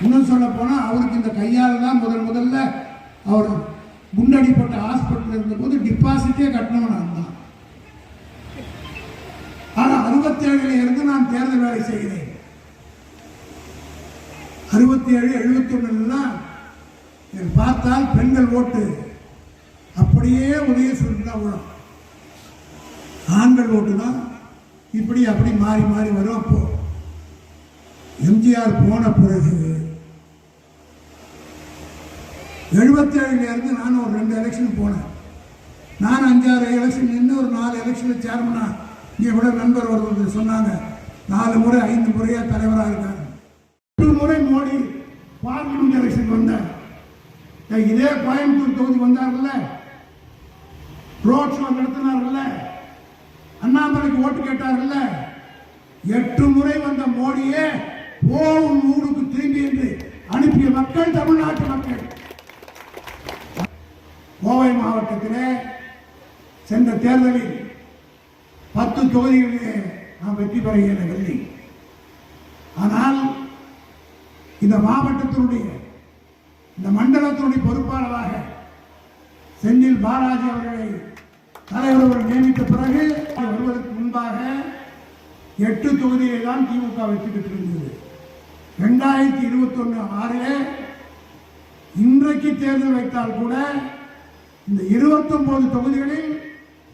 இன்னும் சொல்ல போனா அவருக்கு இந்த கையால் தான் முதல்ல அவர் குண்டடிப்பட்ட ஹாஸ்பிட்டல் இருந்தபோது டிபாசிட்டே கட்டணும் நான் தான். ஆனா 67 இருந்து நான் தேர்தல் வேலை செய்கிறேன். 67, 71 பார்த்தால் பெண்கள் ஓட்டு அப்படியே உதயசூரியன் தான் விழும். ஆண்கள் ஓட்டு தான் இப்படி அப்படி மாறி மாறி வரும். அப்போ எம்ஜிஆர் போன பிறகு 77 இருந்து நான் ஒரு 2 எலெக்ஷன் போனேன். நான் 5-6 எலெக்ஷன் நின்று ஒரு 4 எலெக்ஷனில் சேர்மனா இங்கே விட நண்பர் ஒருவர் சொன்னாங்க 4 முறை 5 முறையா தலைவராக இருக்காங்க. 2 முறை மோடி பார்லிமெண்ட் எலெக்ஷன் வந்தார். இதே கோயம்புத்தூர் தொகுதி வந்தார்ல, ரோட் ஷோ நடத்தினார்ல, அண்ணாமலைக்கு ஓட்டு கேட்டார்ல. 8 முறை வந்த மோடியே போகும் ஊருக்கு திரும்பி என்று அனுப்பிய மக்கள் தமிழ்நாட்டு மக்கள். கோவை மாவட்டத்திலே சென்ற தேர்தலில் 10 தொகுதிகளிலே நாம் வெற்றி பெற இயலவில்லை. ஆனால் இந்த மாவட்டத்தினுடைய இந்த மண்டலத்தினுடைய பொறுப்பாளராக செந்தில் பாலாஜி அவர்களை தலைவர் அவர்கள் நியமித்த பிறகு வருவதற்கு முன்பாக 8 தொகுதியை தான் திமுக வெற்றி பெற்றிருந்தது. 2021 6 இன்றைக்கு தேர்தல் வைத்தால் கூட இந்த 29 தொகுதிகளில்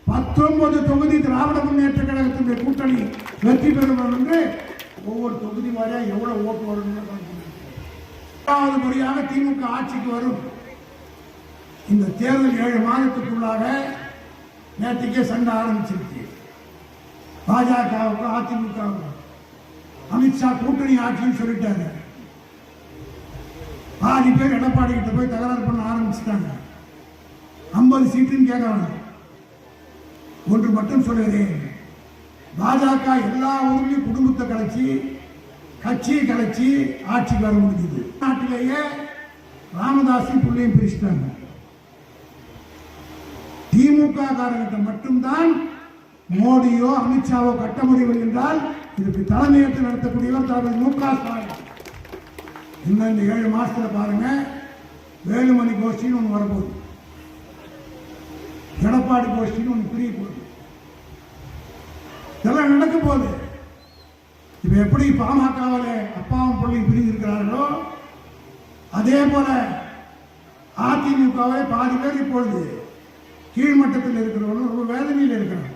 19 தொகுதி திராவிட முன்னேற்ற கழகத்தினுடைய கூட்டணி வெற்றி பெறும் என்று ஒவ்வொரு தொகுதி வாரியா எவ்வளவு ஓட்டு வரும். 7வது முறையாக திமுக ஆட்சிக்கு வரும். இந்த தேர்தல் 7 மாதத்துக்குள்ளாக நேற்றுக்கே சண்டை ஆரம்பிச்சிருக்கு. பாஜகவுக்கு அதிமுகவுக்கு அமித்ஷா கூட்டணி ஆட்சின்னு சொல்லிட்டாங்க. பாதி பேர் எடப்பாடி கிட்ட போய் தகராறு பண்ண ஆரம்பிச்சுட்டாங்க. 50 சீட்டுன்னு கேட்கறாங்க. ஒன்று மட்டும் சொல்லுகிறேன், பாஜக எல்லா ஊர்லையும் குடும்பத்தை கலைச்சி கட்சியை கலைச்சி ஆட்சிக்கு வர முடியுது. நாட்டிலேயே ராமதாஸையும் பிள்ளையும் பிரிச்சுட்டாங்க. திமுக காரங்கிட்ட மட்டும்தான் மோடியோ அமித்ஷாவோ கட்ட முடியவில்லை என்றால் இதுக்கு தலைமையேற்று நடத்தக்கூடியவர் தளபதி மு.க. ஸ்டாலின். இன்னும் இந்த 7 மாசத்துல பாருங்க, வேலுமணி கோஷ்டின்னு ஒன்று வரப்போகுது, எடப்பாடி கோஷ்டின்னு ஒன்று பிரிய போகுது. இதெல்லாம் நடக்க போகுது. இப்ப எப்படி பாமகவில் அப்பாவும் பிள்ளையும் பிரிந்திருக்கிறார்களோ அதே போல அதிமுகவை பாதி பேர் இப்பொழுது கீழ்மட்டத்தில் இருக்கிறவர்கள் ரொம்ப வேதனையில் இருக்கிறார்.